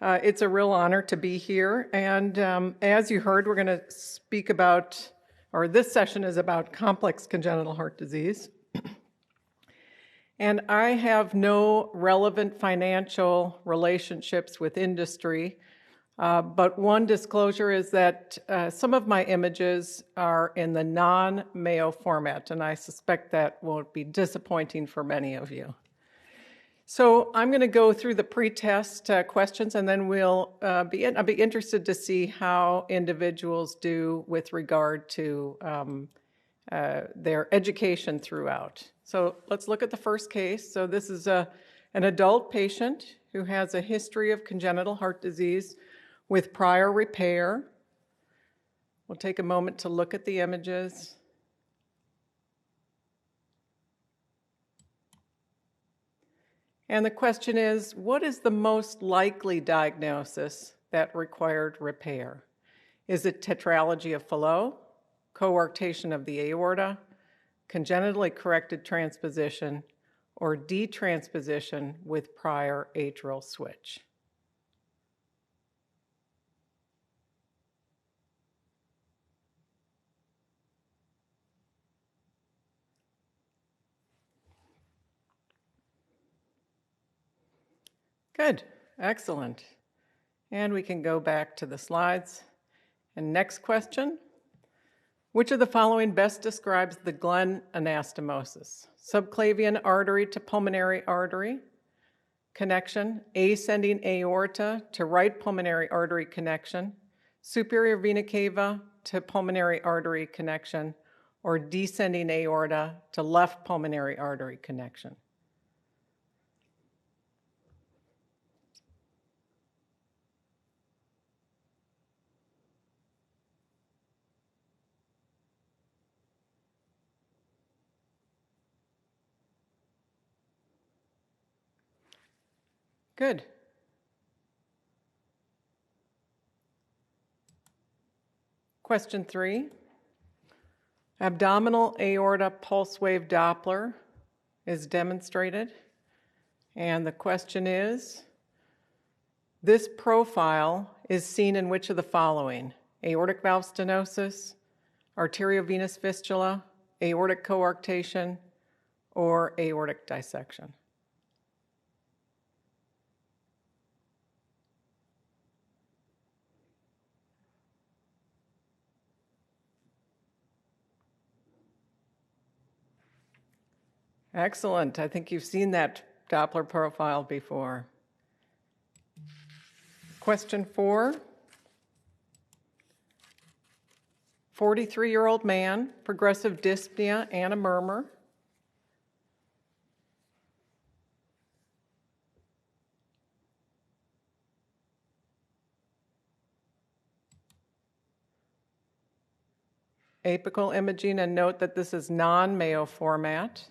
It's a real honor to be here. And as you heard, we're going to speak about, or this session is about complex congenital heart disease. And I have no relevant financial relationships with industry, but one disclosure is that some of my images are in the non-Mayo format, and I suspect that will be disappointing for many of you. So I'm going to go through the pre-test questions, and then I'll be interested to see how individuals do with regard to their education throughout. So let's look at the first case. So this is an adult patient who has a history of congenital heart disease with prior repair. We'll take a moment to look at the images. And the question is, what is the most likely diagnosis that required repair? Is it tetralogy of Fallot, coarctation of the aorta, congenitally corrected transposition, or detransposition with prior atrial switch? Good, excellent. And we can go back to the slides. And next question. Which of the following best describes the Glenn anastomosis? Subclavian artery to pulmonary artery connection, ascending aorta to right pulmonary artery connection, superior vena cava to pulmonary artery connection, or descending aorta to left pulmonary artery connection. Good. Question 3. Abdominal aorta pulse wave Doppler is demonstrated. And the question is, this profile is seen in which of the following? Aortic valve stenosis, arteriovenous fistula, aortic coarctation, or aortic dissection? Excellent. I think you've seen that Doppler profile before. Question 4. 43-year-old man, progressive dyspnea and a murmur. Apical imaging, and note that this is non-Mayo format.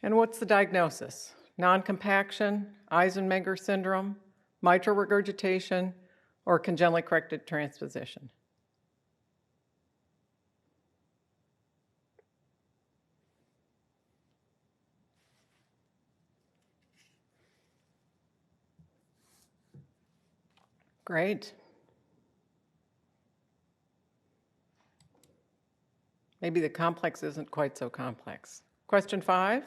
And what's the diagnosis? Non-compaction, Eisenmenger syndrome, mitral regurgitation, or congenitally corrected transposition? Great. Maybe the complex isn't quite so complex. Question 5.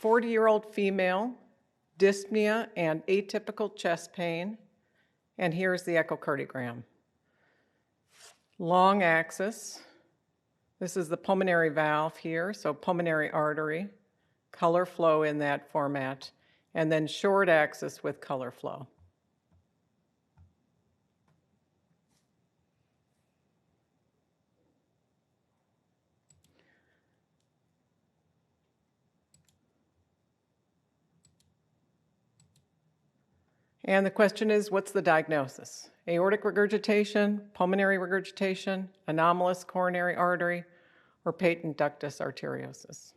40-year-old female, dyspnea and atypical chest pain. And here's the echocardiogram. Long axis. This is the pulmonary valve here, so pulmonary artery, color flow in that format, and then short axis with color flow. And the question is, what's the diagnosis? Aortic regurgitation, pulmonary regurgitation, anomalous coronary artery, or patent ductus arteriosus?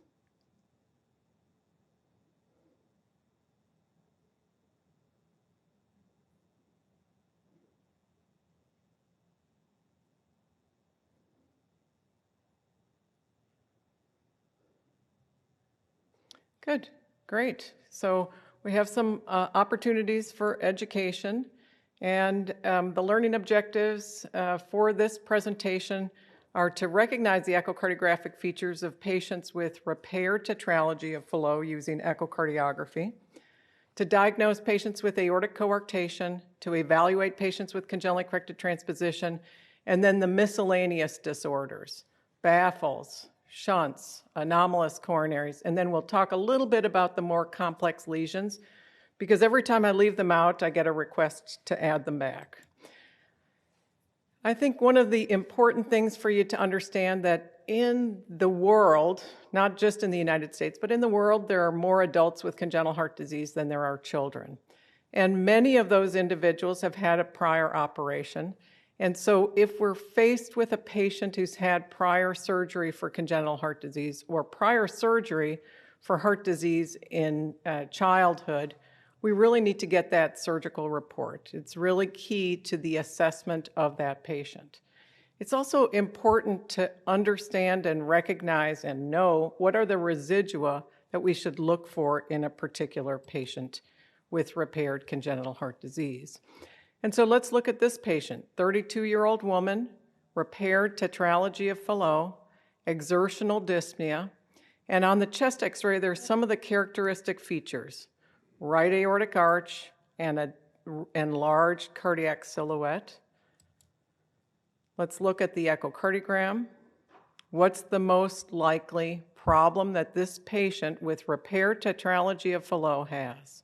Good, great. So we have some opportunities for education, and the learning objectives for this presentation are to recognize the echocardiographic features of patients with repaired tetralogy of Fallot using echocardiography, to diagnose patients with aortic coarctation, to evaluate patients with congenitally corrected transposition, and then the miscellaneous disorders, baffles, shunts, anomalous coronaries, and then we'll talk a little bit about the more complex lesions, because every time I leave them out, I get a request to add them back. I think one of the important things for you to understand that in the world, not just in the United States, but in the world, there are more adults with congenital heart disease than there are children. And many of those individuals have had a prior operation. And so if we're faced with a patient who's had prior surgery for congenital heart disease or prior surgery for heart disease in childhood, we really need to get that surgical report. It's really key to the assessment of that patient. It's also important to understand and recognize and know what are the residua that we should look for in a particular patient with repaired congenital heart disease. And so let's look at this patient, 32-year-old woman, repaired tetralogy of Fallot, exertional dyspnea, and on the chest x-ray there's some of the characteristic features. Right aortic arch and an enlarged cardiac silhouette. Let's look at the echocardiogram. What's the most likely problem that this patient with repaired tetralogy of Fallot has?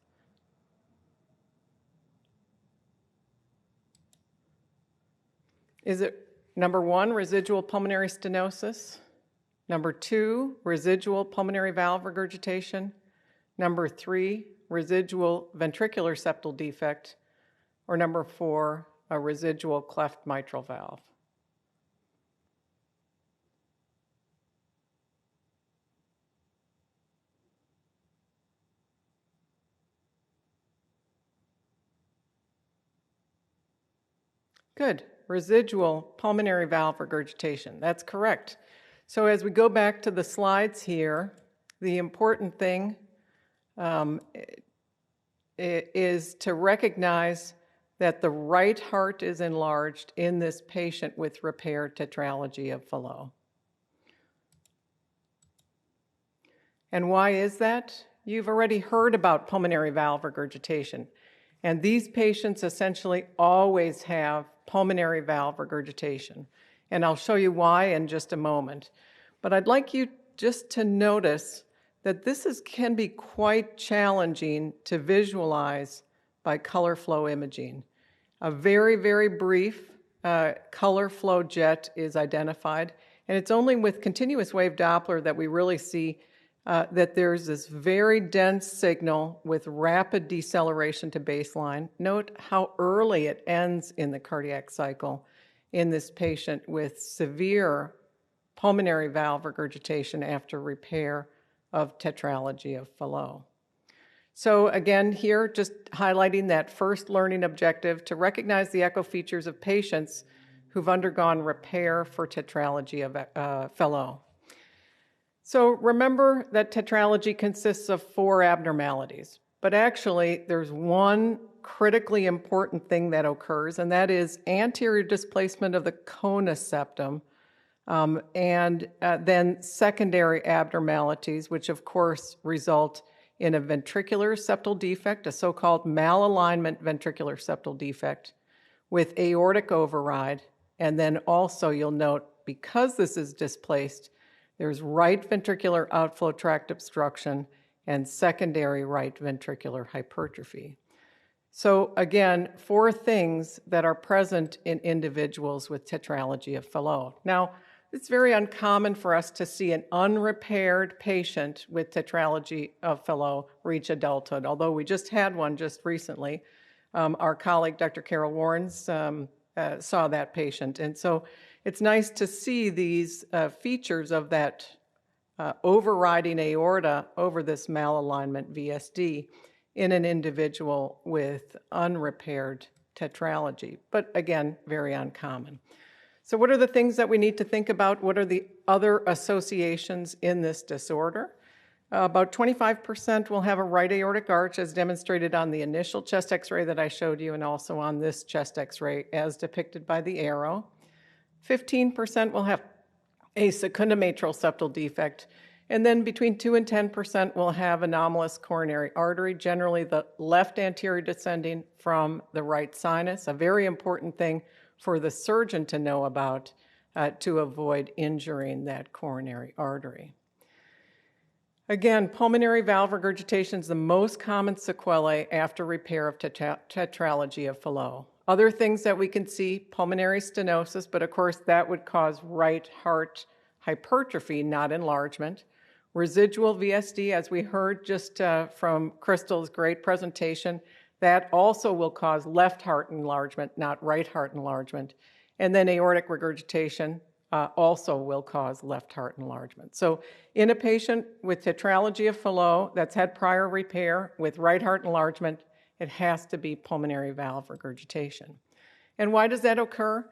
Is it number 1, residual pulmonary stenosis? Number 2, residual pulmonary valve regurgitation? Number 3, residual ventricular septal defect, or number 4, a residual cleft mitral valve? Good, residual pulmonary valve regurgitation, that's correct. So as we go back to the slides here, the important thing is to recognize that the right heart is enlarged in this patient with repaired tetralogy of Fallot. And why is that? You've already heard about pulmonary valve regurgitation, and these patients essentially always have pulmonary valve regurgitation, and I'll show you why in just a moment. But I'd like you just to notice that this can be quite challenging to visualize by color flow imaging. A very, very brief color flow jet is identified, and it's only with continuous wave Doppler that we really see that there's this very dense signal with rapid deceleration to baseline. Note how early it ends in the cardiac cycle in this patient with severe pulmonary valve regurgitation after repair of tetralogy of Fallot. So again, here just highlighting that first learning objective to recognize the echo features of patients who've undergone repair for tetralogy of Fallot. So remember that tetralogy consists of 4 abnormalities, but actually there's one critically important thing that occurs, and that is anterior displacement of the conus septum, and then secondary abnormalities, which of course result in a ventricular septal defect, a so-called malalignment ventricular septal defect with aortic override. And then also you'll note, because this is displaced, there's right ventricular outflow tract obstruction and secondary right ventricular hypertrophy. So again, 4 things that are present in individuals with tetralogy of Fallot. Now, it's very uncommon for us to see an unrepaired patient with tetralogy of Fallot reach adulthood, although we just had one just recently. Our colleague, Dr. Carol Warrens, saw that patient. And so it's nice to see these features of that overriding aorta over this malalignment VSD in an individual with unrepaired tetralogy, but again, very uncommon. So what are the things that we need to think about? What are the other associations in this disorder? About 25% will have a right aortic arch, as demonstrated on the initial chest x-ray that I showed you and also on this chest x-ray as depicted by the arrow. 15% will have a secundomatral septal defect, and then between 2 and 10% will have anomalous coronary artery, generally the left anterior descending from the right sinus, a very important thing for the surgeon to know about to avoid injuring that coronary artery. Again, pulmonary valve regurgitation is the most common sequelae after repair of tetralogy of Fallot. Other things that we can see, pulmonary stenosis, but of course that would cause right heart hypertrophy, not enlargement. Residual VSD, as we heard just from Crystal's great presentation, that also will cause left heart enlargement, not right heart enlargement. And then aortic regurgitation also will cause left heart enlargement. So in a patient with tetralogy of Fallot that's had prior repair with right heart enlargement, it has to be pulmonary valve regurgitation. And why does that occur?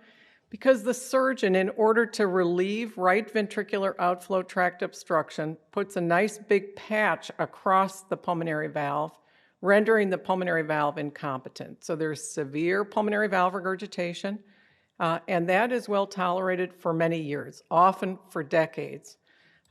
Because the surgeon, in order to relieve right ventricular outflow tract obstruction, puts a nice big patch across the pulmonary valve, rendering the pulmonary valve incompetent. So there's severe pulmonary valve regurgitation, and that is well tolerated for many years, often for decades.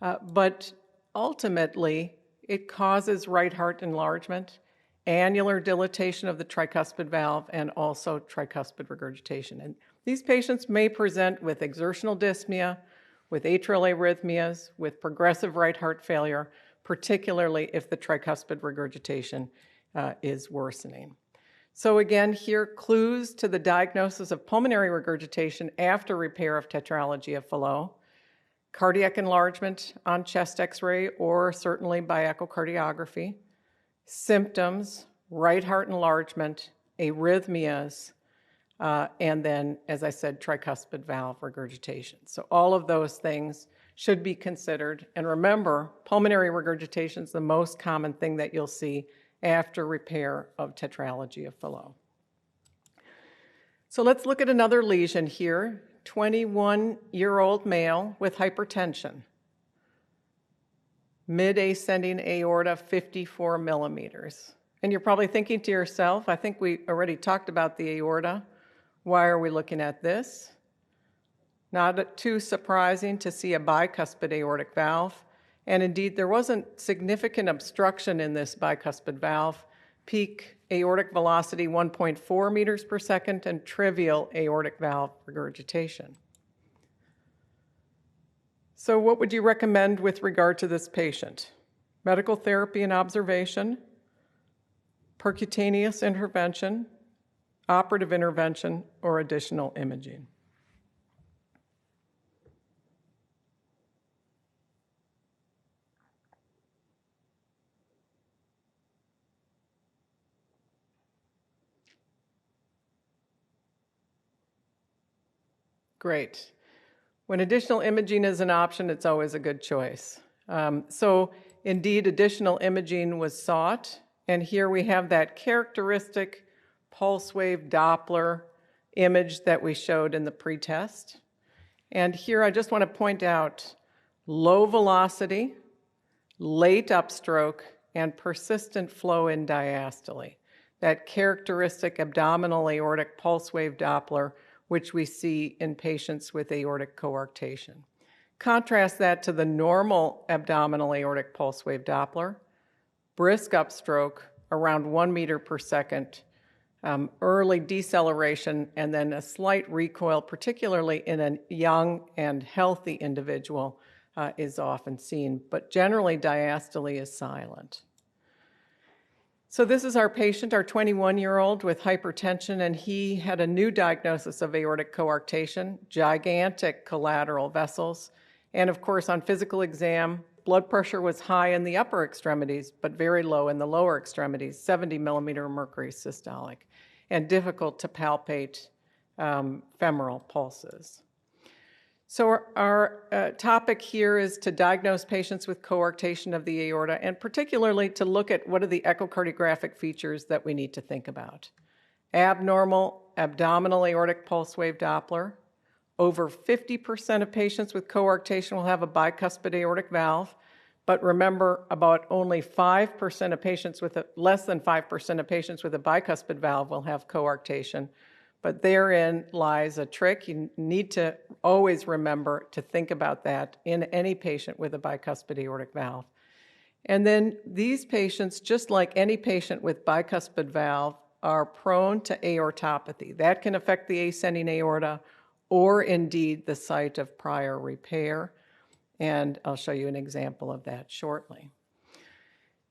But ultimately, it causes right heart enlargement, annular dilatation of the tricuspid valve, and also tricuspid regurgitation. And these patients may present with exertional dyspnea, with atrial arrhythmias, with progressive right heart failure, particularly if the tricuspid regurgitation is worsening. So again, here, clues to the diagnosis of pulmonary regurgitation after repair of tetralogy of Fallot: cardiac enlargement on chest x-ray or certainly by echocardiography, symptoms, right heart enlargement, arrhythmias, and then, as I said, tricuspid valve regurgitation. So all of those things should be considered. And remember, pulmonary regurgitation is the most common thing that you'll see after repair of tetralogy of Fallot. So let's look at another lesion here, 21-year-old male with hypertension. Mid-ascending aorta, 54 millimeters. And you're probably thinking to yourself, I think we already talked about the aorta. Why are we looking at this? Not too surprising to see a bicuspid aortic valve. And indeed, there wasn't significant obstruction in this bicuspid valve. Peak aortic velocity 1.4 meters per second and trivial aortic valve regurgitation. So what would you recommend with regard to this patient? Medical therapy and observation, percutaneous intervention, operative intervention, or additional imaging? Great. When additional imaging is an option, it's always a good choice. So indeed, additional imaging was sought, and here we have that characteristic pulse wave Doppler image that we showed in the pretest. And here I just want to point out low velocity, late upstroke, and persistent flow in diastole. That characteristic abdominal aortic pulse wave Doppler, which we see in patients with aortic coarctation. Contrast that to the normal abdominal aortic pulse wave Doppler, brisk upstroke around 1 meter per second, early deceleration, and then a slight recoil, particularly in a young and healthy individual, is often seen, but generally diastole is silent. So this is our patient, our 21-year-old with hypertension, and he had a new diagnosis of aortic coarctation, gigantic collateral vessels, and of course on physical exam, blood pressure was high in the upper extremities, but very low in the lower extremities, 70 millimeter mercury systolic, and difficult to palpate femoral pulses. So our topic here is to diagnose patients with coarctation of the aorta, and particularly to look at what are the echocardiographic features that we need to think about. Abnormal abdominal aortic pulse wave Doppler. Over 50% of patients with coarctation will have a bicuspid aortic valve. But remember, about only 5% of patients less than 5% of patients with a bicuspid valve will have coarctation. But therein lies a trick. You need to always remember to think about that in any patient with a bicuspid aortic valve. And then these patients, just like any patient with bicuspid valve, are prone to aortopathy. That can affect the ascending aorta or indeed the site of prior repair. And I'll show you an example of that shortly.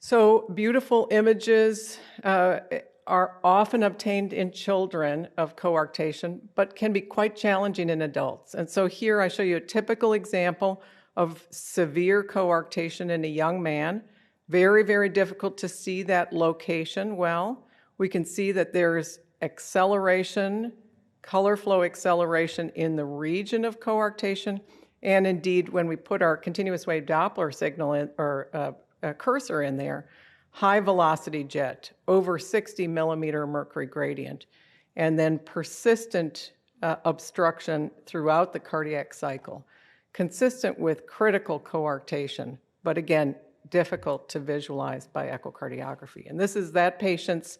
So beautiful images are often obtained in children of coarctation, but can be quite challenging in adults. And so here I show you a typical example of severe coarctation in a young man. Very, very difficult to see that location well. We can see that there's acceleration, color flow acceleration in the region of coarctation. And indeed, when we put our continuous wave Doppler signal in, or cursor in there, high velocity jet, over 60 millimeter mercury gradient, and then persistent obstruction throughout the cardiac cycle, consistent with critical coarctation, but again, difficult to visualize by echocardiography. And this is that patient's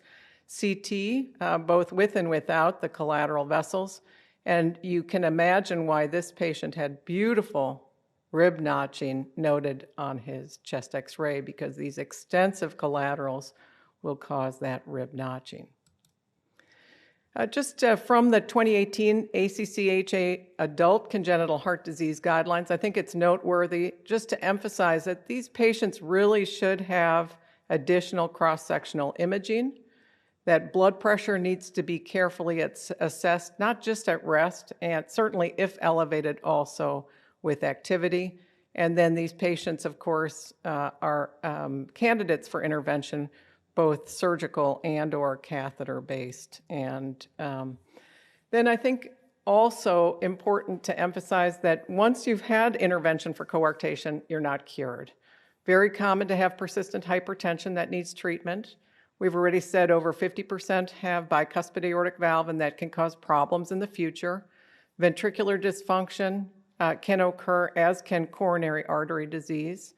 CT, both with and without the collateral vessels. And you can imagine why this patient had beautiful rib notching noted on his chest x-ray, because these extensive collaterals will cause that rib notching. Just from the 2018 ACCHA Adult Congenital Heart Disease Guidelines, I think it's noteworthy just to emphasize that these patients really should have additional cross-sectional imaging, that blood pressure needs to be carefully assessed, not just at rest, and certainly if elevated also with activity. And then these patients, of course, are candidates for intervention, both surgical and or catheter-based. And then I think also important to emphasize that once you've had intervention for coarctation, you're not cured. Very common to have persistent hypertension that needs treatment. We've already said over 50% have bicuspid aortic valve, and that can cause problems in the future. Ventricular dysfunction can occur, as can coronary artery disease.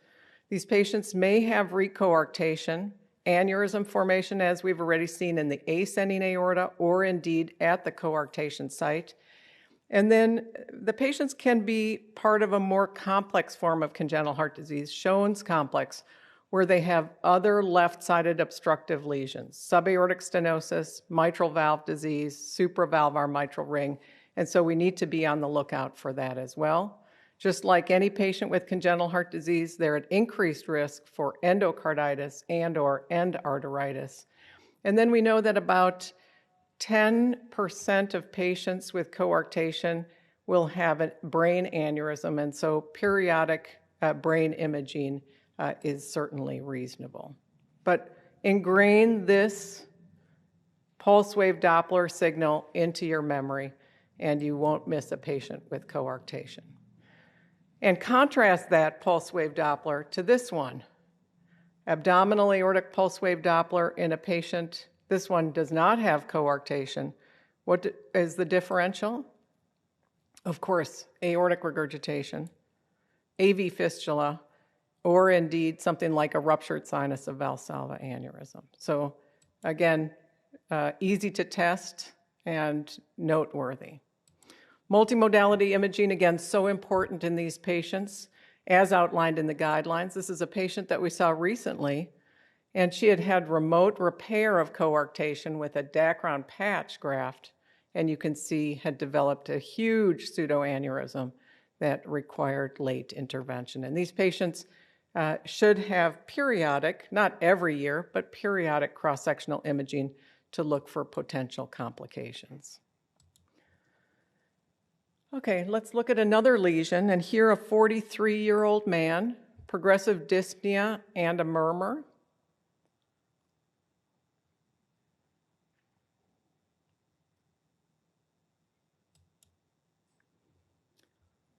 These patients may have recoarctation, aneurysm formation, as we've already seen in the ascending aorta, or indeed at the coarctation site. And then the patients can be part of a more complex form of congenital heart disease, Schoen's complex, where they have other left-sided obstructive lesions, subaortic stenosis, mitral valve disease, supravalvular mitral ring, and so we need to be on the lookout for that as well. Just like any patient with congenital heart disease, they're at increased risk for endocarditis and or endarteritis. And then we know that about 10% of patients with coarctation will have a brain aneurysm, and so periodic brain imaging is certainly reasonable. But ingrain this pulse wave Doppler signal into your memory, and you won't miss a patient with coarctation. And contrast that pulse wave Doppler to this one. Abdominal aortic pulse wave Doppler in a patient. This one does not have coarctation. What is the differential? Of course, aortic regurgitation, AV fistula, or indeed something like a ruptured sinus of Valsalva aneurysm. So again, easy to test and noteworthy. Multimodality imaging, again, so important in these patients, as outlined in the guidelines. This is a patient that we saw recently, and she had had remote repair of coarctation with a Dacron patch graft, and you can see had developed a huge pseudoaneurysm that required late intervention. And these patients should have periodic, not every year, but periodic cross-sectional imaging to look for potential complications. Okay, let's look at another lesion, and here a 43-year-old man, progressive dyspnea and a murmur.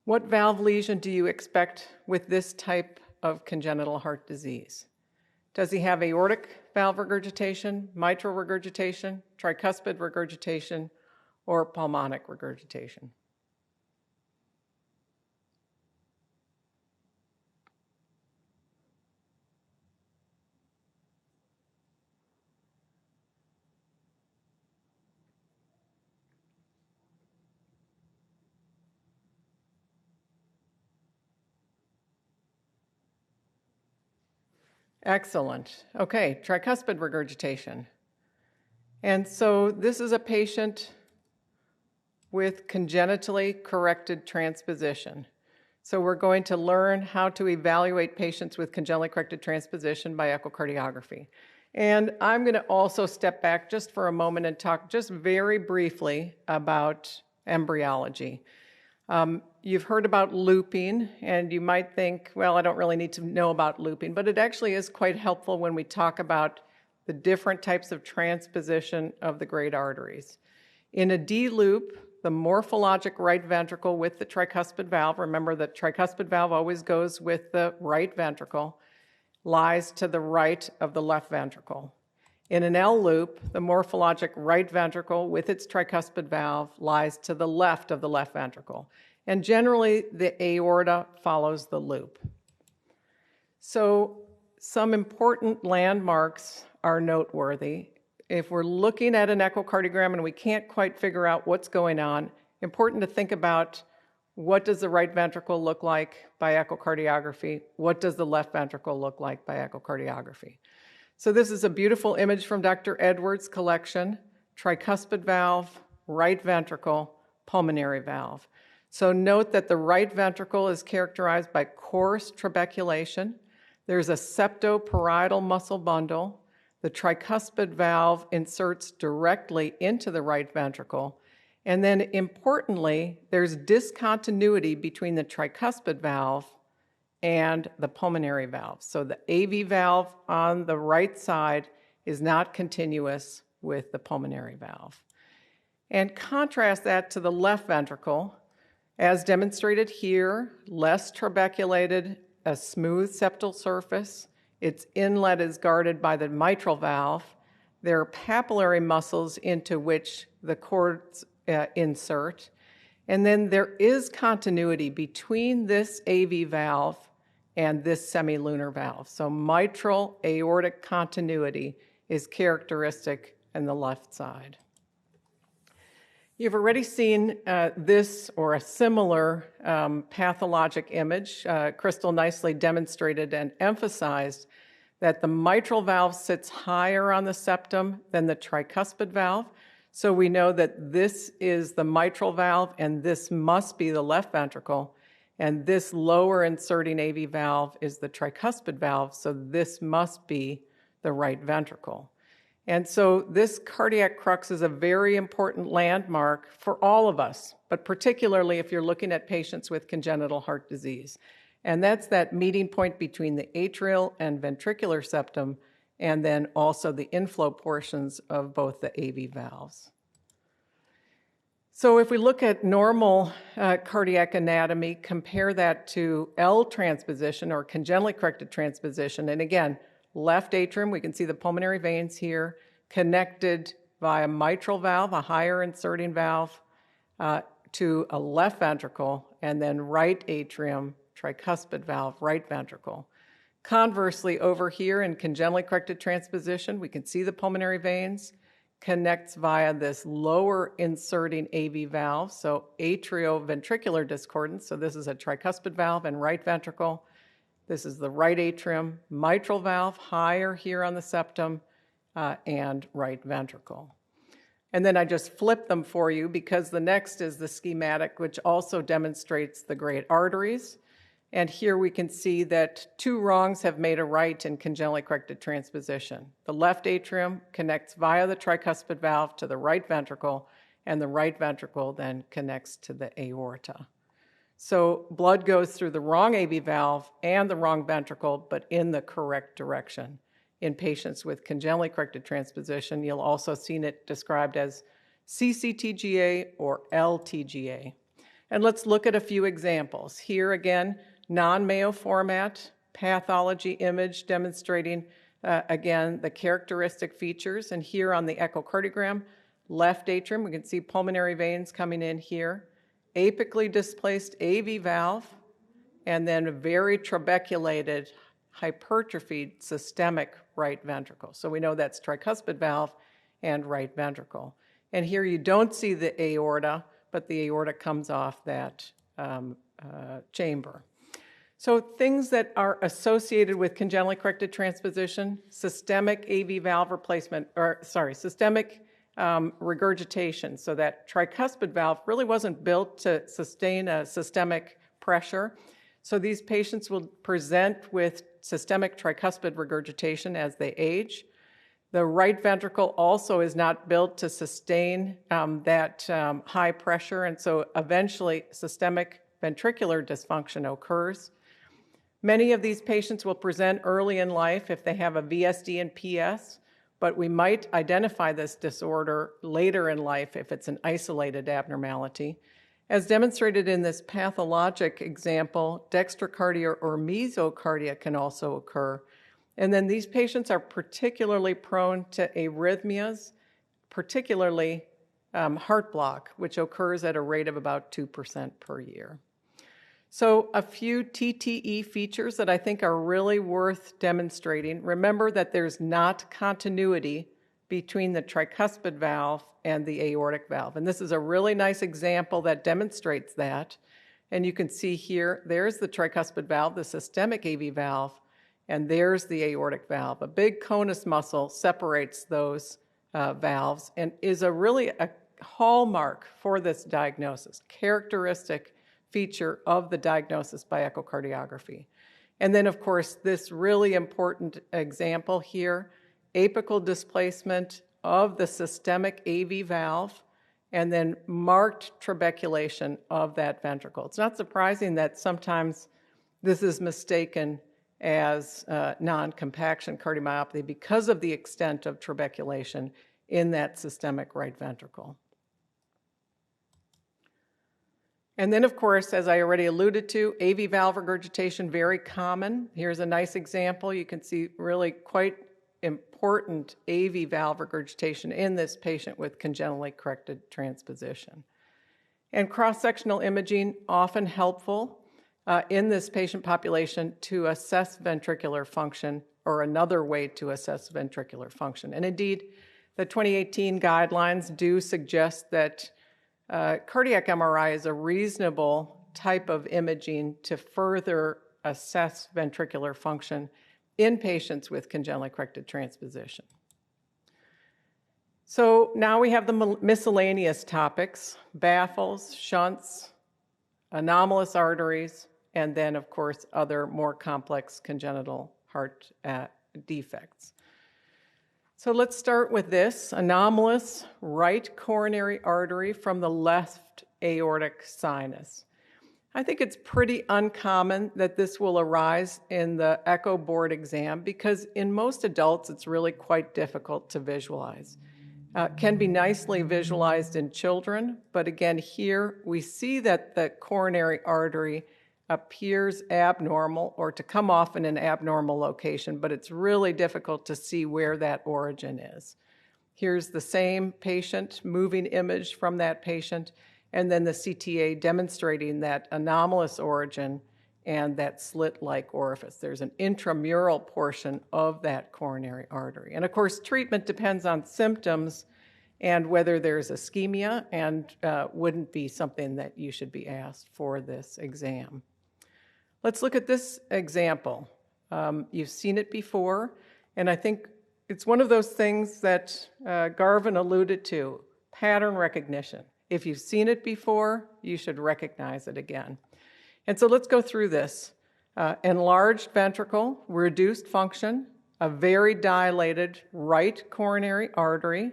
What valve lesion do you expect with this type of congenital heart disease? Does he have aortic valve regurgitation, mitral regurgitation, tricuspid regurgitation, or pulmonic regurgitation? Excellent. Okay, tricuspid regurgitation. And so this is a patient with congenitally corrected transposition. So we're going to learn how to evaluate patients with congenitally corrected transposition by echocardiography. And I'm going to also step back just for a moment and talk just very briefly about embryology. You've heard about looping, and you might think, well, I don't really need to know about looping, but it actually is quite helpful when we talk about the different types of transposition of the great arteries. In a D loop, the morphologic right ventricle with the tricuspid valve, remember that tricuspid valve always goes with the right ventricle, lies to the right of the left ventricle. In an L loop, the morphologic right ventricle with its tricuspid valve lies to the left of the left ventricle. And generally, the aorta follows the loop. So some important landmarks are noteworthy. If we're looking at an echocardiogram and we can't quite figure out what's going on, important to think about what does the right ventricle look like by echocardiography? What does the left ventricle look like by echocardiography? So this is a beautiful image from Dr. Edwards' collection, tricuspid valve, right ventricle, pulmonary valve. So note that the right ventricle is characterized by coarse trabeculation. There's a septoparietal muscle bundle. The tricuspid valve inserts directly into the right ventricle. And then importantly, there's discontinuity between the tricuspid valve and the pulmonary valve. So the AV valve on the right side is not continuous with the pulmonary valve. And contrast that to the left ventricle, as demonstrated here, less trabeculated, a smooth septal surface. Its inlet is guarded by the mitral valve. There are papillary muscles into which the cords insert. And then there is continuity between this AV valve and this semilunar valve. So mitral aortic continuity is characteristic in the left side. You've already seen this or a similar pathologic image. Crystal nicely demonstrated and emphasized that the mitral valve sits higher on the septum than the tricuspid valve. So we know that this is the mitral valve and this must be the left ventricle. And this lower inserting AV valve is the tricuspid valve, so this must be the right ventricle. And so this cardiac crux is a very important landmark for all of us, but particularly if you're looking at patients with congenital heart disease. And that's that meeting point between the atrial and ventricular septum, and then also the inflow portions of both the AV valves. So if we look at normal cardiac anatomy, compare that to L transposition or congenitally corrected transposition, and again, left atrium, we can see the pulmonary veins here, connected via mitral valve, a higher inserting valve, to a left ventricle, and then right atrium, tricuspid valve, right ventricle. Conversely, over here in congenitally corrected transposition, we can see the pulmonary veins, connects via this lower inserting AV valve, so atrioventricular discordance, so this is a tricuspid valve and right ventricle. This is the right atrium, mitral valve, higher here on the septum, and right ventricle. And then I just flipped them for you because the next is the schematic, which also demonstrates the great arteries. And here we can see that two wrongs have made a right in congenitally corrected transposition. The left atrium connects via the tricuspid valve to the right ventricle, and the right ventricle then connects to the aorta. So blood goes through the wrong AV valve and the wrong ventricle, but in the correct direction. In patients with congenitally corrected transposition, you'll also see it described as CCTGA or LTGA. And let's look at a few examples. Here again, non-Mayo format, pathology image demonstrating, again, the characteristic features. And here on the echocardiogram, left atrium, we can see pulmonary veins coming in here, apically displaced AV valve, and then a very trabeculated, hypertrophied systemic right ventricle. So we know that's tricuspid valve and right ventricle. And here you don't see the aorta, but the aorta comes off that chamber. So things that are associated with congenitally corrected transposition, systemic AV valve replacement, systemic regurgitation. So that tricuspid valve really wasn't built to sustain a systemic pressure. So these patients will present with systemic tricuspid regurgitation as they age. The right ventricle also is not built to sustain that high pressure, and so eventually systemic ventricular dysfunction occurs. Many of these patients will present early in life if they have a VSD and PS, but we might identify this disorder later in life if it's an isolated abnormality. As demonstrated in this pathologic example, dextrocardia or mesocardia can also occur. And then these patients are particularly prone to arrhythmias, particularly heart block, which occurs at a rate of about 2% per year. So a few TTE features that I think are really worth demonstrating. Remember that there's not continuity between the tricuspid valve and the aortic valve. And this is a really nice example that demonstrates that. And you can see here, there's the tricuspid valve, the systemic AV valve, and there's the aortic valve. A big conus muscle separates those valves and is really a hallmark for this diagnosis, characteristic feature of the diagnosis by echocardiography. And then, of course, this really important example here, apical displacement of the systemic AV valve and then marked trabeculation of that ventricle. It's not surprising that sometimes this is mistaken as non-compaction cardiomyopathy because of the extent of trabeculation in that systemic right ventricle. And then, of course, as I already alluded to, AV valve regurgitation, very common. Here's a nice example. You can see really quite important AV valve regurgitation in this patient with congenitally corrected transposition. And cross-sectional imaging, often helpful in this patient population to assess ventricular function, or another way to assess ventricular function. And indeed, the 2018 guidelines do suggest that cardiac MRI is a reasonable type of imaging to further assess ventricular function in patients with congenitally corrected transposition. So now we have the miscellaneous topics: baffles, shunts, anomalous arteries, and then, of course, other more complex congenital heart defects. So let's start with this: anomalous right coronary artery from the left aortic sinus. I think it's pretty uncommon that this will arise in the echo board exam because in most adults it's really quite difficult to visualize. Can be nicely visualized in children, but again here we see that the coronary artery appears abnormal or to come off in an abnormal location, but it's really difficult to see where that origin is. Here's the same patient, moving image from that patient, and then the CTA demonstrating that anomalous origin and that slit-like orifice. There's an intramural portion of that coronary artery. And of course, treatment depends on symptoms and whether there's ischemia, and wouldn't be something that you should be asked for this exam. Let's look at this example. You've seen it before, and I think it's one of those things that Garvin alluded to, pattern recognition. If you've seen it before, you should recognize it again. And so let's go through this. Enlarged ventricle, reduced function, a very dilated right coronary artery.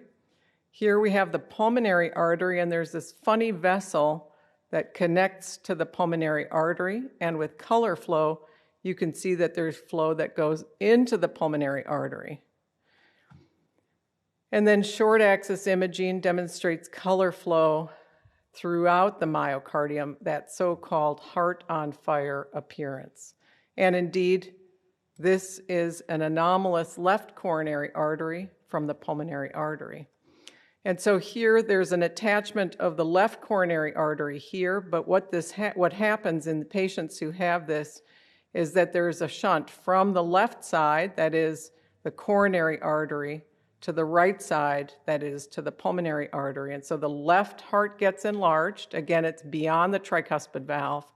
Here we have the pulmonary artery, and there's this funny vessel that connects to the pulmonary artery, and with color flow, you can see that there's flow that goes into the pulmonary artery. And then short axis imaging demonstrates color flow throughout the myocardium, that so-called heart on fire appearance. And indeed, this is an anomalous left coronary artery from the pulmonary artery. And so here there's an attachment of the left coronary artery here, but what happens in the patients who have this is that there's a shunt from the left side, that is the coronary artery, to the right side, that is to the pulmonary artery. And so the left heart gets enlarged. Again, it's beyond the tricuspid valve.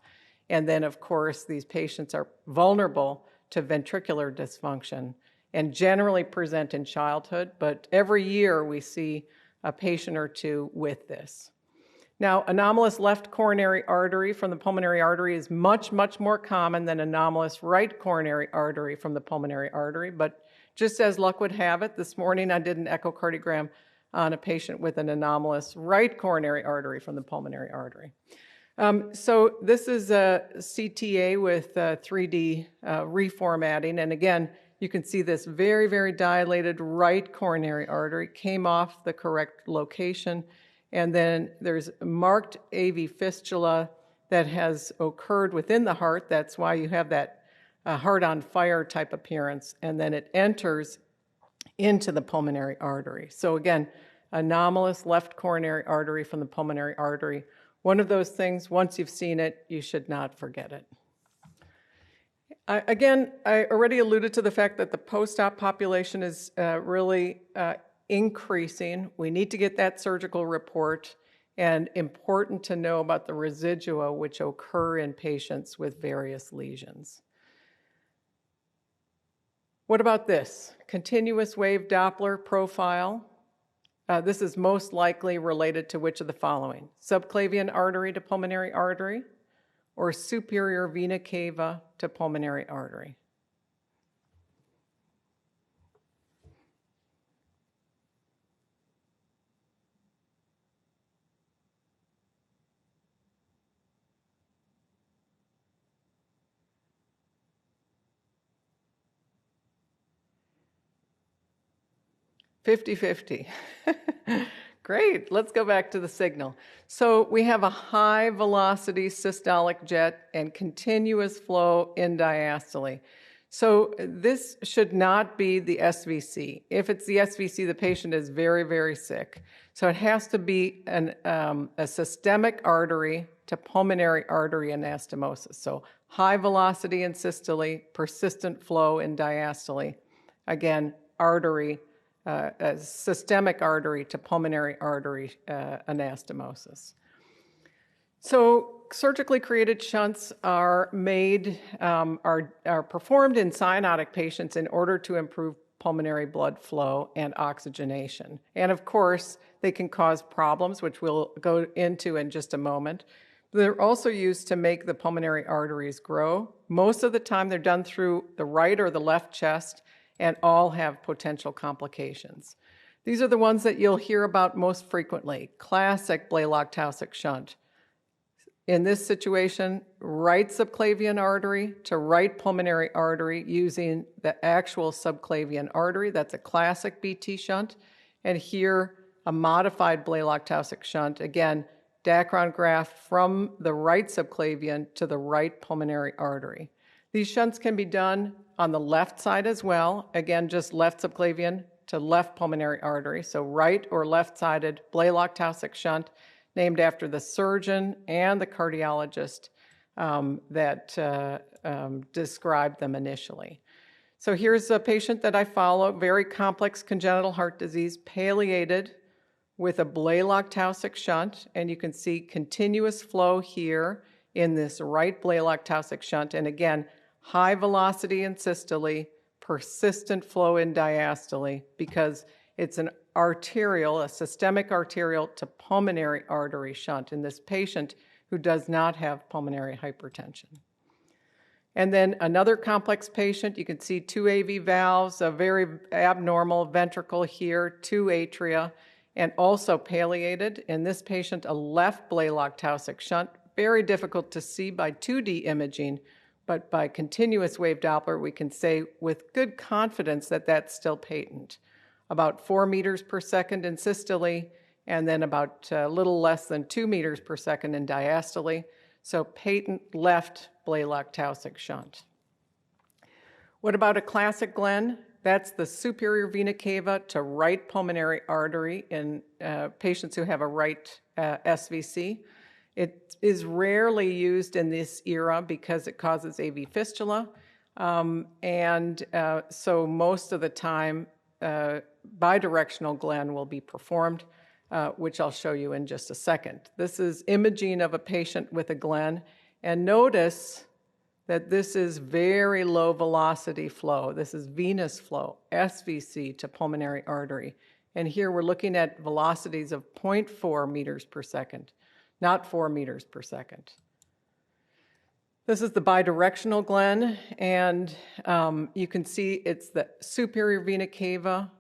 And then, of course, these patients are vulnerable to ventricular dysfunction and generally present in childhood, but every year we see a patient or two with this. Now, anomalous left coronary artery from the pulmonary artery is much, much more common than anomalous right coronary artery from the pulmonary artery, but just as luck would have it, this morning I did an echocardiogram on a patient with an anomalous right coronary artery from the pulmonary artery. So this is a CTA with 3D reformatting, and again, you can see this very, very dilated right coronary artery came off the correct location, and then there's marked AV fistula that has occurred within the heart. That's why you have that heart on fire type appearance, and then it enters into the pulmonary artery. So again, anomalous left coronary artery from the pulmonary artery. One of those things, once you've seen it, you should not forget it. Again, I already alluded to the fact that the post-op population is really increasing. We need to get that surgical report, and important to know about the residua which occur in patients with various lesions. What about this? Continuous wave Doppler profile. This is most likely related to which of the following? Subclavian artery to pulmonary artery, or superior vena cava to pulmonary artery? (50-50). Great, let's go back to the signal. So we have a high velocity systolic jet and continuous flow in diastole. So this should not be the SVC. If it's the SVC, the patient is very, very sick. So it has to be a systemic artery to pulmonary artery anastomosis. So high velocity in systole, persistent flow in diastole. Again, artery, a systemic artery to pulmonary artery anastomosis. So surgically created shunts are made, are performed in cyanotic patients in order to improve pulmonary blood flow and oxygenation. And of course, they can cause problems, which we'll go into in just a moment. They're also used to make the pulmonary arteries grow. Most of the time, they're done through the right or the left chest, and all have potential complications. These are the ones that you'll hear about most frequently. Classic Blalock-Taussig shunt. In this situation, right subclavian artery to right pulmonary artery using the actual subclavian artery. That's a classic BT shunt. And here, a modified Blalock-Taussig shunt. Again, Dacron graft from the right subclavian to the right pulmonary artery. These shunts can be done on the left side as well. Again, just left subclavian to left pulmonary artery. So right or left-sided Blalock-Taussig shunt, named after the surgeon and the cardiologist that described them initially. So here's a patient that I follow, very complex congenital heart disease, palliated with a Blalock-Taussig shunt, and you can see continuous flow here in this right Blalock-Taussig shunt, and again, high velocity in systole, persistent flow in diastole, because it's an arterial, a systemic arterial to pulmonary artery shunt in this patient who does not have pulmonary hypertension. And then another complex patient, you can see two AV valves, a very abnormal ventricle here, two atria, and also palliated. In this patient, a left Blalock-Taussig shunt, very difficult to see by 2D imaging, but by continuous wave Doppler, we can say with good confidence that that's still patent. About 4 meters per second in systole, and then about a little less than 2 meters per second in diastole. So patent left Blalock-Taussig shunt. What about a classic Glenn? That's the superior vena cava to right pulmonary artery in patients who have a right SVC. It is rarely used in this era because it causes AV fistula, so most of the time bidirectional Glenn will be performed, which I'll show you in just a second. This is imaging of a patient with a Glenn, And notice that this is very low velocity flow. This is venous flow, SVC to pulmonary artery. And here we're looking at velocities of 0.4 meters per second, not 4 meters per second. This is the bidirectional Glenn, and you can see it's the superior vena cava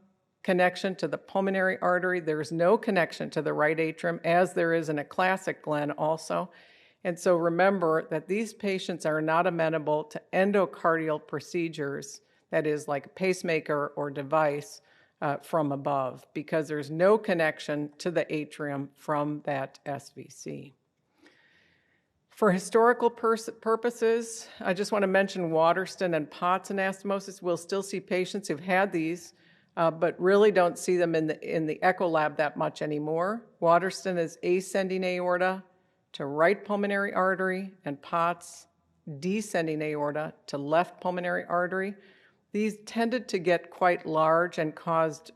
connection to the pulmonary artery. There's no connection to the right atrium, as there is in a classic Glenn also. And so remember that these patients are not amenable to endocardial procedures, that is like a pacemaker or device from above, because there's no connection to the atrium from that SVC. For historical purposes, I just want to mention Waterston and Potts anastomosis. We'll still see patients who've had these, but really don't see them in the echo lab that much anymore. Waterston is ascending aorta to right pulmonary artery, and Potts descending aorta to left pulmonary artery. These tended to get quite large and caused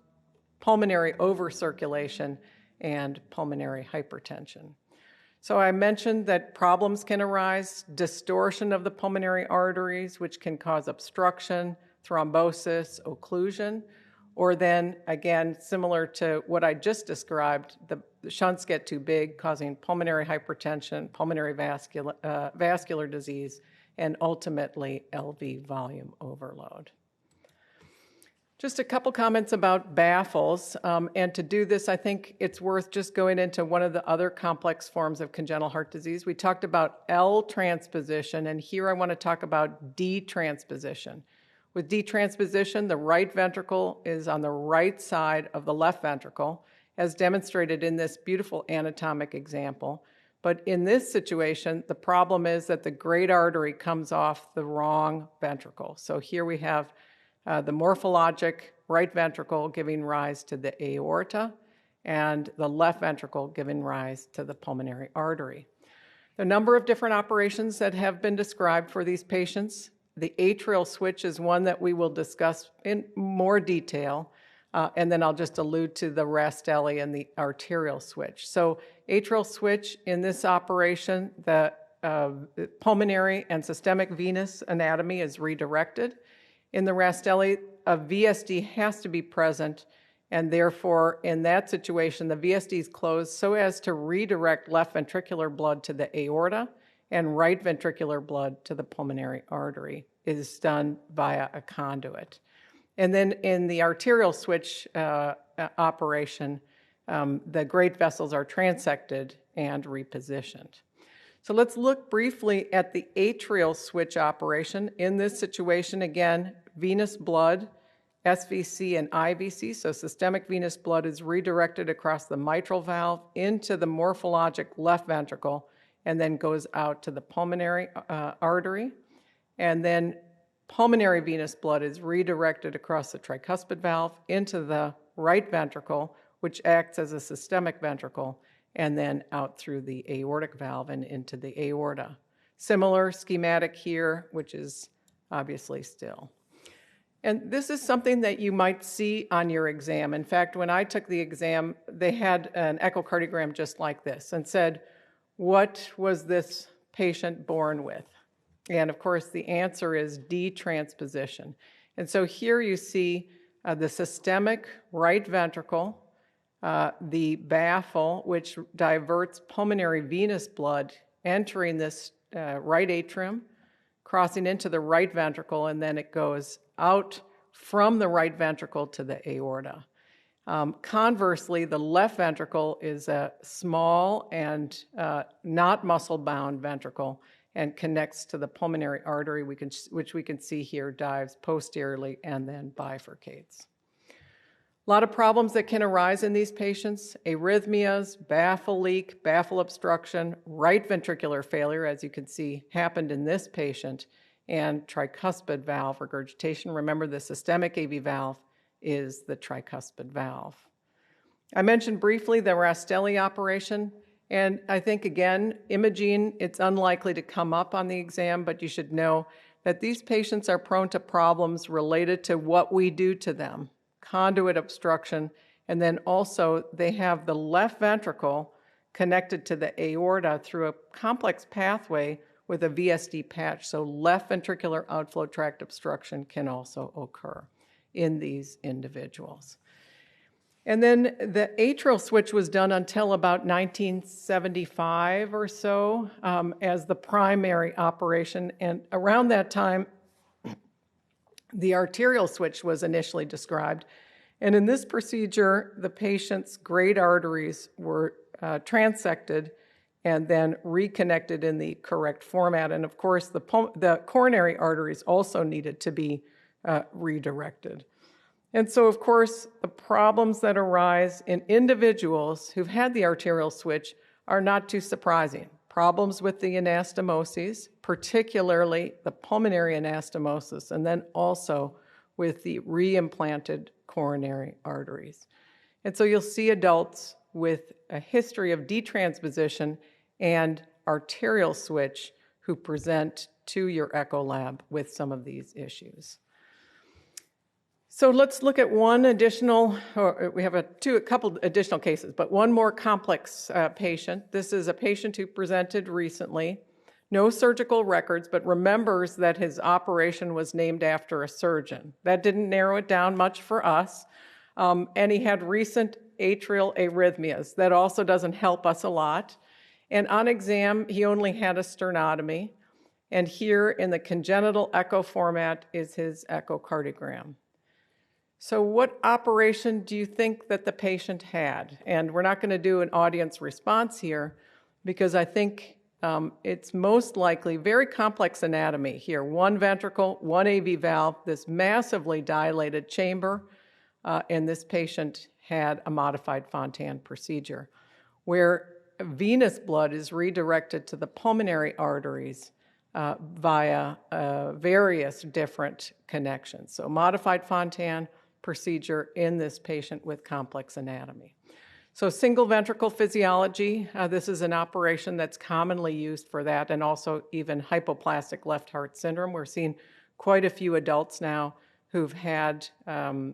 pulmonary overcirculation and pulmonary hypertension. So I mentioned that problems can arise, distortion of the pulmonary arteries, which can cause obstruction, thrombosis, occlusion, or then, again, similar to what I just described, the shunts get too big, causing pulmonary hypertension, pulmonary vascular disease, and ultimately LV volume overload. Just a couple comments about baffles, and to do this, I think it's worth just going into one of the other complex forms of congenital heart disease. We talked about L transposition, and here I want to talk about D transposition. With D transposition, the right ventricle is on the right side of the left ventricle, as demonstrated in this beautiful anatomic example. But in this situation, the problem is that the great artery comes off the wrong ventricle. So here we have the morphologic right ventricle giving rise to the aorta, and the left ventricle giving rise to the pulmonary artery. There are a number of different operations that have been described for these patients. The atrial switch is one that we will discuss in more detail, and then I'll just allude to the Rastelli and the arterial switch. So atrial switch in this operation, the pulmonary and systemic venous anatomy is redirected. In the Rastelli, a VSD has to be present, and therefore, in that situation, the VSD is closed so as to redirect left ventricular blood to the aorta and right ventricular blood to the pulmonary artery. It is done via a conduit. And then in the arterial switch operation, the great vessels are transected and repositioned. So let's look briefly at the atrial switch operation. In this situation, again, venous blood, SVC and IVC, so systemic venous blood is redirected across the mitral valve into the morphologic left ventricle and then goes out to the pulmonary artery. And then pulmonary venous blood is redirected across the tricuspid valve into the right ventricle, which acts as a systemic ventricle, and then out through the aortic valve and into the aorta. Similar schematic here, which is obviously still. And this is something that you might see on your exam. In fact, when I took the exam, they had an echocardiogram just like this and said, what was this patient born with? And of course, the answer is D transposition. And so here you see the systemic right ventricle, the baffle, which diverts pulmonary venous blood entering this right atrium, crossing into the right ventricle, and then it goes out from the right ventricle to the aorta. Conversely, the left ventricle is a small and not muscle-bound ventricle and connects to the pulmonary artery, which we can see here dives posteriorly and then bifurcates. A lot of problems that can arise in these patients: arrhythmias, baffle leak, baffle obstruction, right ventricular failure, as you can see happened in this patient, and tricuspid valve regurgitation. Remember, the systemic AV valve is the tricuspid valve. I mentioned briefly the Rastelli operation, and I think, again, imaging, it's unlikely to come up on the exam, but you should know that these patients are prone to problems related to what we do to them, conduit obstruction, and then also they have the left ventricle connected to the aorta through a complex pathway with a VSD patch. So left ventricular outflow tract obstruction can also occur in these individuals. And then the atrial switch was done until about 1975 or so as the primary operation. And around that time, the arterial switch was initially described. And in this procedure, the patient's great arteries were transected and then reconnected in the correct format. And of course, the coronary arteries also needed to be redirected. And so, of course, the problems that arise in individuals who've had the arterial switch are not too surprising. Problems with the anastomoses, particularly the pulmonary anastomosis, and then also with the reimplanted coronary arteries. And so you'll see adults with a history of detransposition and arterial switch who present to your echo lab with some of these issues. So let's look at one additional, or we have a couple additional cases, but one more complex patient. This is a patient who presented recently, no surgical records, but remembers that his operation was named after a surgeon. That didn't narrow it down much for us. And he had recent atrial arrhythmias. That also doesn't help us a lot. And on exam, he only had a sternotomy. And here in the congenital echo format is his echocardiogram. So what operation do you think that the patient had? And we're not going to do an audience response here because I think it's most likely very complex anatomy here. One ventricle, one AV valve, this massively dilated chamber, and this patient had a modified Fontan procedure where venous blood is redirected to the pulmonary arteries via various different connections. So modified Fontan procedure in this patient with complex anatomy. So single ventricle physiology, this is an operation that's commonly used for that, and also even hypoplastic left heart syndrome. We're seeing quite a few adults now who've had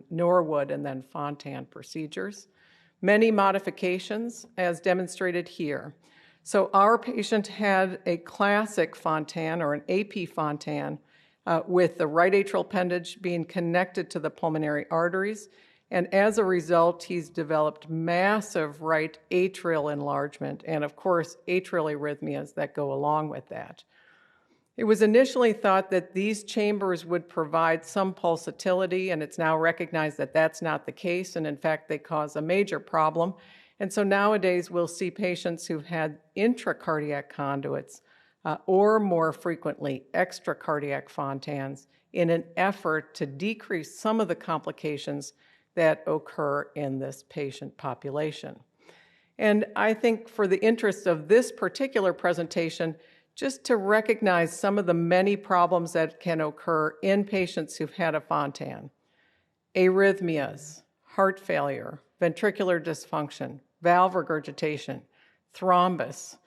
Norwood and then Fontan procedures. Many modifications as demonstrated here. So our patient had a classic Fontan or an AP Fontan with the right atrial appendage being connected to the pulmonary arteries. And as a result, he's developed massive right atrial enlargement and, of course, atrial arrhythmias that go along with that. It was initially thought that these chambers would provide some pulsatility, and it's now recognized that that's not the case, and in fact, they cause a major problem. And so nowadays, we'll see patients who've had intracardiac conduits or more frequently extracardiac Fontans in an effort to decrease some of the complications that occur in this patient population. And I think for the interest of this particular presentation, just to recognize some of the many problems that can occur in patients who've had a Fontan: arrhythmias, heart failure, ventricular dysfunction, valve regurgitation, thrombus,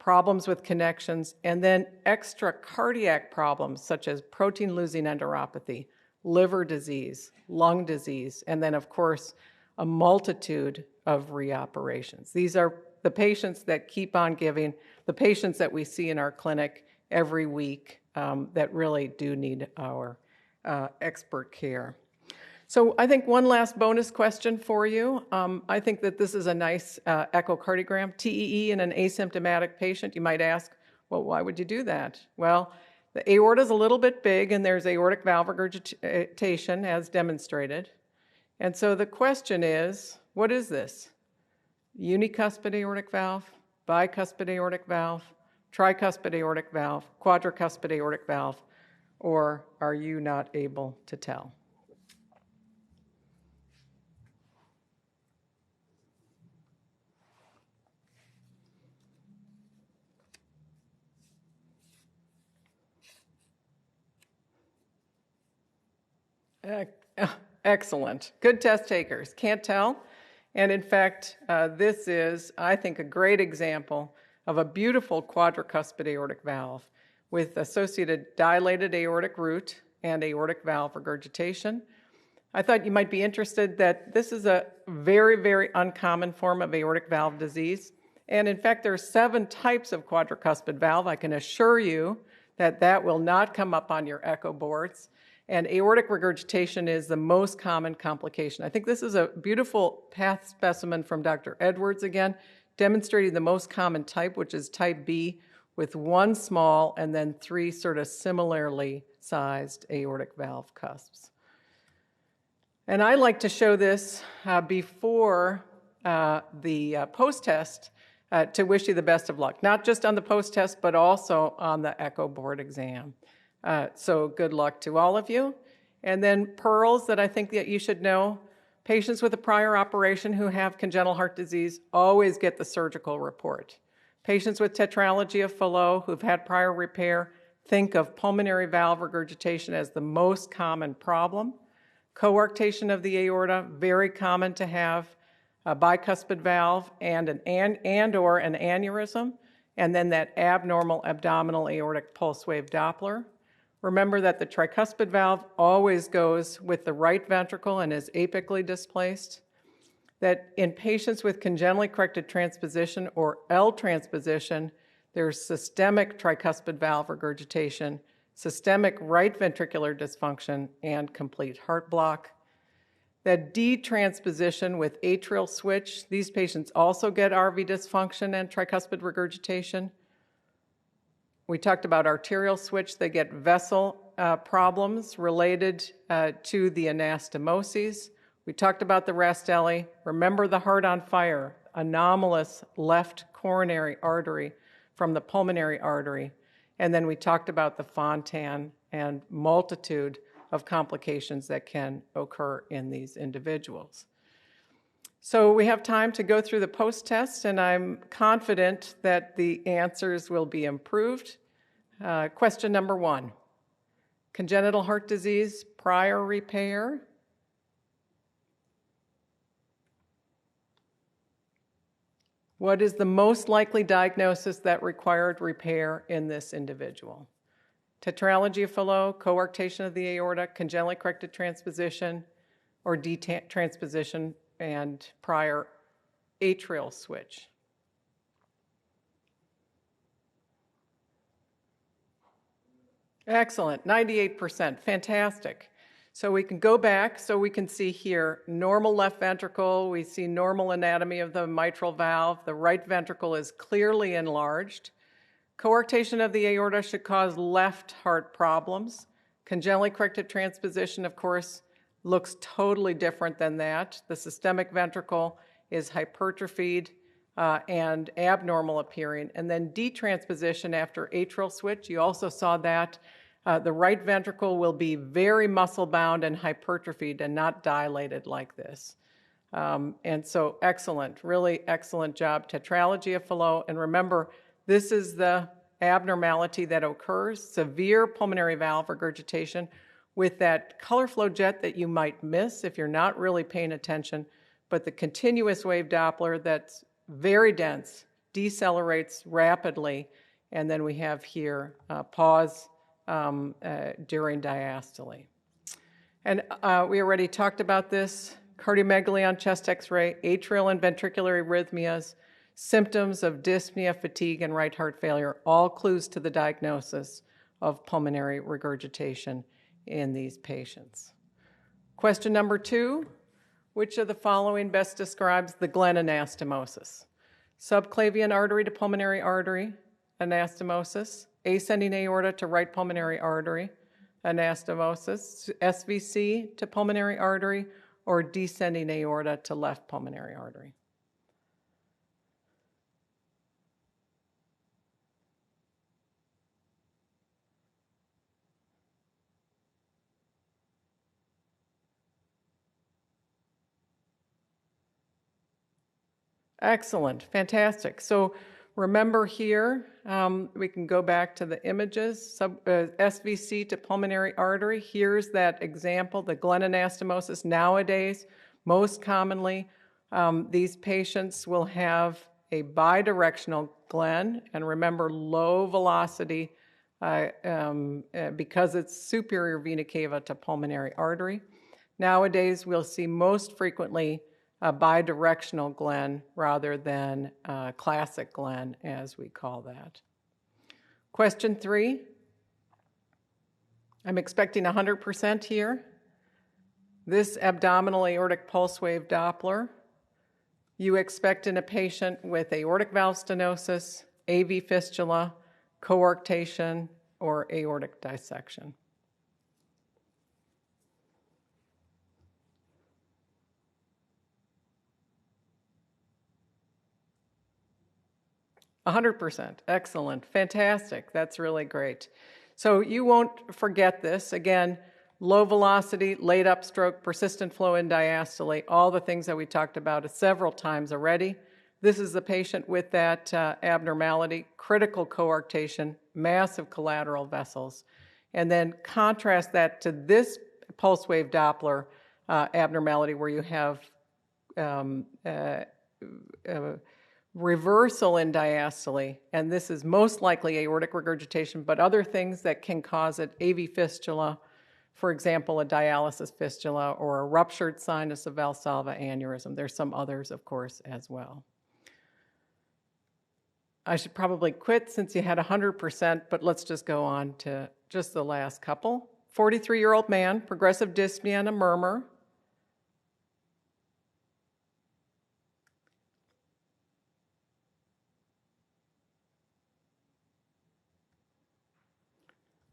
problems with connections, and then extracardiac problems such as protein-losing enteropathy, liver disease, lung disease, and then, of course, a multitude of reoperations. These are the patients that keep on giving, the patients that we see in our clinic every week that really do need our expert care. So I think one last bonus question for you. I think that this is a nice echocardiogram, TEE in an asymptomatic patient. You might ask, well, why would you do that? Well, the aorta is a little bit big and there's aortic valve regurgitation as demonstrated. And so the question is, what is this? Unicuspid aortic valve, bicuspid aortic valve, tricuspid aortic valve, quadricuspid aortic valve, or are you not able to tell? Excellent. Good test takers. Can't tell. And in fact, this is, I think, a great example of a beautiful quadricuspid aortic valve with associated dilated aortic root and aortic valve regurgitation. I thought you might be interested that this is a very, very uncommon form of aortic valve disease. And in fact, there are 7 types of quadricuspid valve. I can assure you that that will not come up on your echo boards. And aortic regurgitation is the most common complication. I think this is a beautiful path specimen from Dr. Edwards again, demonstrating the most common type, which is type B, with 1 small and then 3 sort of similarly sized aortic valve cusps. And I like to show this before the post-test to wish you the best of luck, not just on the post-test, but also on the echo board exam. So good luck to all of you. And then pearls that I think that you should know. Patients with a prior operation who have congenital heart disease always get the surgical report. Patients with tetralogy of Fallot who've had prior repair, think of pulmonary valve regurgitation as the most common problem. Coarctation of the aorta, very common to have a bicuspid valve and or an aneurysm, and then that abnormal abdominal aortic pulse wave Doppler. Remember that the tricuspid valve always goes with the right ventricle and is apically displaced. That in patients with congenitally corrected transposition or L transposition, there's systemic tricuspid valve regurgitation, systemic right ventricular dysfunction, and complete heart block. That D transposition with atrial switch, these patients also get RV dysfunction and tricuspid regurgitation. We talked about arterial switch. They get vessel problems related to the anastomoses. We talked about the Rastelli. Remember the heart on fire, anomalous left coronary artery from the pulmonary artery. And then we talked about the Fontan and multitude of complications that can occur in these individuals. So we have time to go through the post-test, and I'm confident that the answers will be improved. Question number 1, congenital heart disease, prior repair. What is the most likely diagnosis that required repair in this individual? Tetralogy of Fallot, coarctation of the aorta, congenitally corrected transposition, or detransposition and prior atrial switch. Excellent, 98%, fantastic. So we can go back, so we can see here normal left ventricle, we see normal anatomy of the mitral valve, the right ventricle is clearly enlarged. Coarctation of the aorta should cause left heart problems. Congenitally corrected transposition, of course, looks totally different than that. The systemic ventricle is hypertrophied and abnormal appearing. And then detransposition after atrial switch, you also saw that. The right ventricle will be very muscle-bound and hypertrophied and not dilated like this. And so excellent, really excellent job. Tetralogy of Fallot, and remember, this is the abnormality that occurs, severe pulmonary valve regurgitation with that color flow jet that you might miss if you're not really paying attention, but the continuous wave Doppler that's very dense, decelerates rapidly, and then we have here pause during diastole. And we already talked about this, cardiomegaly on chest x-ray, atrial and ventricular arrhythmias, symptoms of dyspnea, fatigue, and right heart failure, all clues to the diagnosis of pulmonary regurgitation in these patients. Question number 2, which of the following best describes the Glenn anastomosis? Subclavian artery to pulmonary artery anastomosis, ascending aorta to right pulmonary artery anastomosis, SVC to pulmonary artery, or descending aorta to left pulmonary artery. Excellent, fantastic. So remember here, we can go back to the images, SVC to pulmonary artery. Here's that example, the Glenn anastomosis. Nowadays, most commonly, these patients will have a bidirectional Glenn, and remember low velocity because it's superior vena cava to pulmonary artery. Nowadays, we'll see most frequently a bidirectional Glenn rather than classic Glenn, as we call that. Question 3. I'm expecting 100% here. This abdominal aortic pulse wave Doppler, you expect in a patient with aortic valve stenosis, AV fistula, coarctation, or aortic dissection. %. Excellent. Fantastic. That's really great. So you won't forget this. Again, low velocity, late upstroke, persistent flow in diastole, all the things that we talked about several times already. This is the patient with that abnormality, critical coarctation, massive collateral vessels. And then contrast that to this pulse wave Doppler abnormality where you have reversal in diastole, and this is most likely aortic regurgitation, but other things that can cause it, AV fistula, for example, a dialysis fistula or a ruptured sinus of Valsalva aneurysm. There's some others, of course, as well. I should probably quit since you had 100%, but let's just go on to just the last couple. 43-year-old man, progressive dyspnea and a murmur.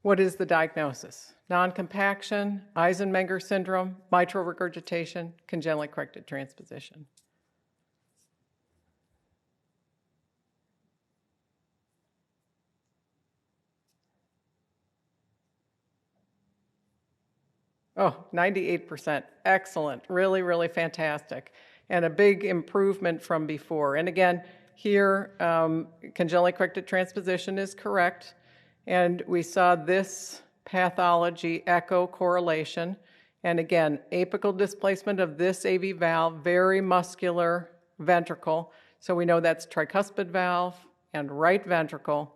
What is the diagnosis? Non-compaction, Eisenmenger syndrome, mitral regurgitation, congenitally corrected transposition. Oh, 98%. Excellent. Really, really fantastic. And a big improvement from before. And again, here, congenitally corrected transposition is correct. And we saw this pathology echo correlation. And again, apical displacement of this AV valve, very muscular ventricle. So we know that's tricuspid valve and right ventricle.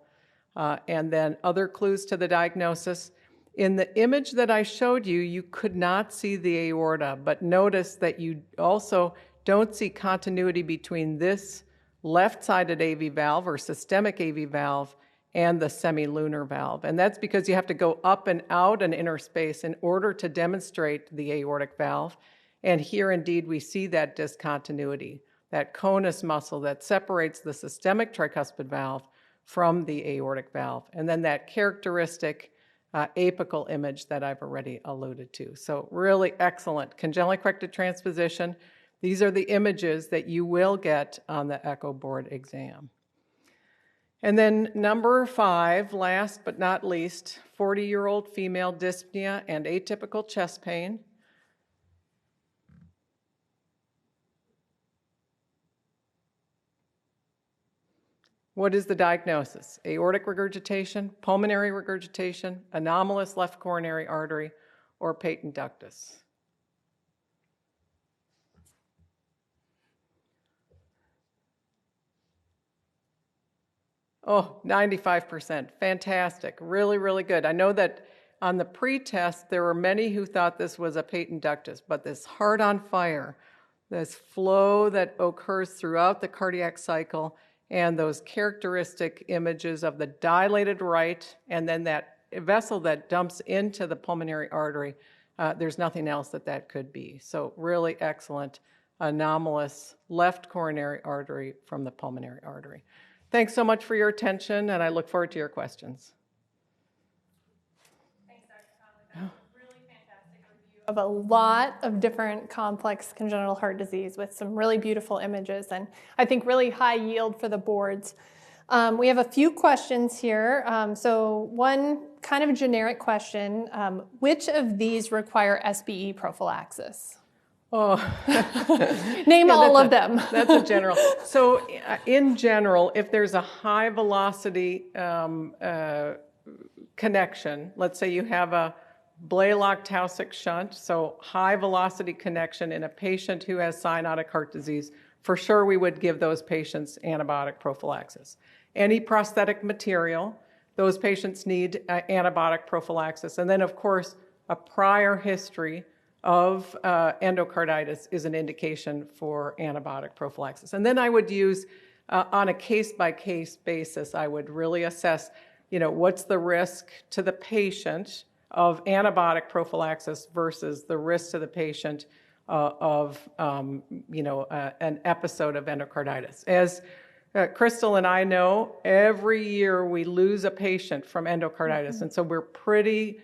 And then other clues to the diagnosis. In the image that I showed you, you could not see the aorta, but notice that you also don't see continuity between this left-sided AV valve or systemic AV valve and the semilunar valve. And that's because you have to go up and out an inner space in order to demonstrate the aortic valve. And here indeed we see that discontinuity, that conus muscle that separates the systemic tricuspid valve from the aortic valve. And then that characteristic apical image that I've already alluded to. So really excellent. Congenitally corrected transposition. These are the images that you will get on the echo board exam. And then number 5, last but not least, 40-year-old female dyspnea and atypical chest pain. What is the diagnosis? Aortic regurgitation, pulmonary regurgitation, anomalous left coronary artery, or patent ductus? Oh, 95%. Fantastic. Really, really good. I know that on the pre-test, there were many who thought this was a patent ductus, but this heart on fire, this flow that occurs throughout the cardiac cycle, and those characteristic images of the dilated right, and then that vessel that dumps into the pulmonary artery, there's nothing else that could be. So really excellent, anomalous left coronary artery from the pulmonary artery. Thanks so much for your attention, and I look forward to your questions. Thanks, Dr. Conley. That was a really fantastic review of a lot of different complex congenital heart disease with some really beautiful images and I think really high yield for the boards. We have a few questions here. So one kind of generic question, which of these require SBE prophylaxis? Oh, Name all of them. That's a general. So in general, if there's a high velocity connection, let's say you have a Blalock-Taussig shunt, so high velocity connection in a patient who has cyanotic heart disease, for sure we would give those patients antibiotic prophylaxis. Any prosthetic material, those patients need antibiotic prophylaxis. And then of course, a prior history of endocarditis is an indication for antibiotic prophylaxis. And then I would use, on a case-by-case basis, I would really assess, what's the risk to the patient of antibiotic prophylaxis versus the risk to the patient of an episode of endocarditis. As Crystal and I know, every year we lose a patient from endocarditis, and so we're pretty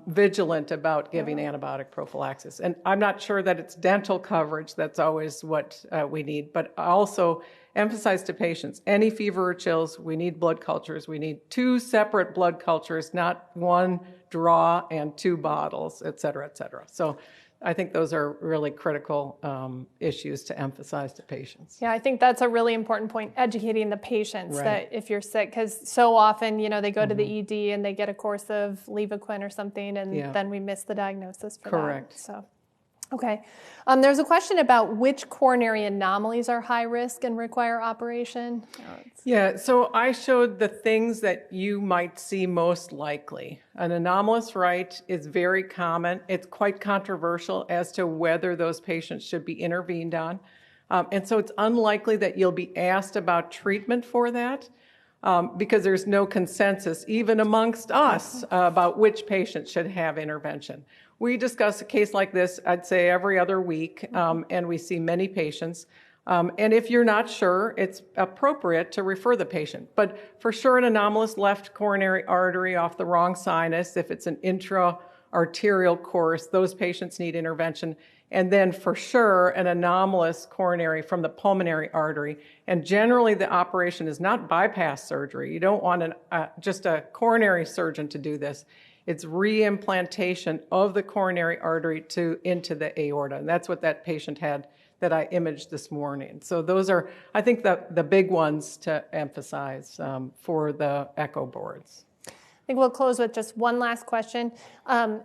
vigilant about giving antibiotic prophylaxis. And I'm not sure that it's dental coverage that's always what we need, but also emphasize to patients, any fever or chills, we need blood cultures. We need 2 separate blood cultures, not 1 draw and 2 bottles, et cetera, et cetera. So I think those are really critical issues to emphasize to patients. Yeah, I think that's a really important point, educating the patients that if you're sick, because so often, they go to the ED and they get a course of Levaquin or something, and then we miss the diagnosis for that. So, okay. There's a question about which coronary anomalies are high risk and require operation. Yeah, so I showed the things that you might see most likely. An anomalous right is very common. It's quite controversial as to whether those patients should be intervened on. And so it's unlikely that you'll be asked about treatment for that because there's no consensus, even amongst us, about which patient should have intervention. We discuss a case like this, I'd say, every other week, and we see many patients. And if you're not sure, it's appropriate to refer the patient. But for sure, an anomalous left coronary artery off the wrong sinus, if it's an intra-arterial course, those patients need intervention. And then for sure, an anomalous coronary from the pulmonary artery. And generally, the operation is not bypass surgery. You don't want just a coronary surgeon to do this. It's reimplantation of the coronary artery into the aorta. And that's what that patient had that I imaged this morning. So those are, I think, the big ones to emphasize for the echo boards. I think we'll close with just one last question.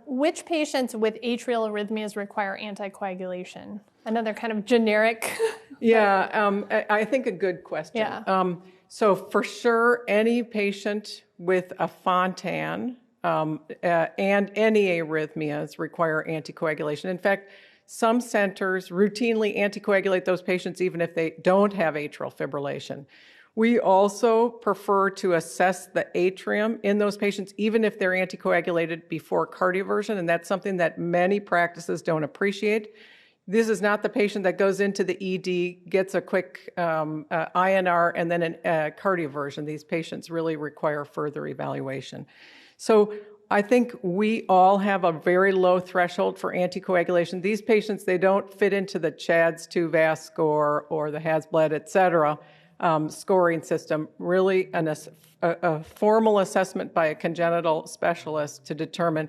Which patients with atrial arrhythmias require anticoagulation? Another kind of generic. I think a good question. Yeah. So for sure, any patient with a Fontan and any arrhythmias require anticoagulation. In fact, some centers routinely anticoagulate those patients even if they don't have atrial fibrillation. We also prefer to assess the atrium in those patients even if they're anticoagulated before cardioversion, and that's something that many practices don't appreciate. This is not the patient that goes into the ED, gets a quick INR, and then a cardioversion. These patients really require further evaluation. So I think we all have a very low threshold for anticoagulation. These patients, they don't fit into the CHADS-2 VAS score or the HAS-BLED, et cetera, scoring system. Really a formal assessment by a congenital specialist to determine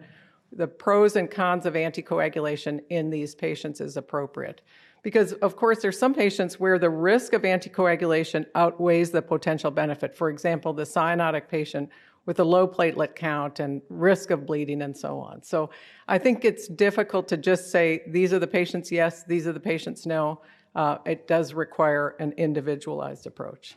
the pros and cons of anticoagulation in these patients is appropriate. Because, of course, there's some patients where the risk of anticoagulation outweighs the potential benefit. For example, the cyanotic patient with a low platelet count and risk of bleeding and so on. So I think it's difficult to just say, these are the patients yes, these are the patients no. It does require an individualized approach.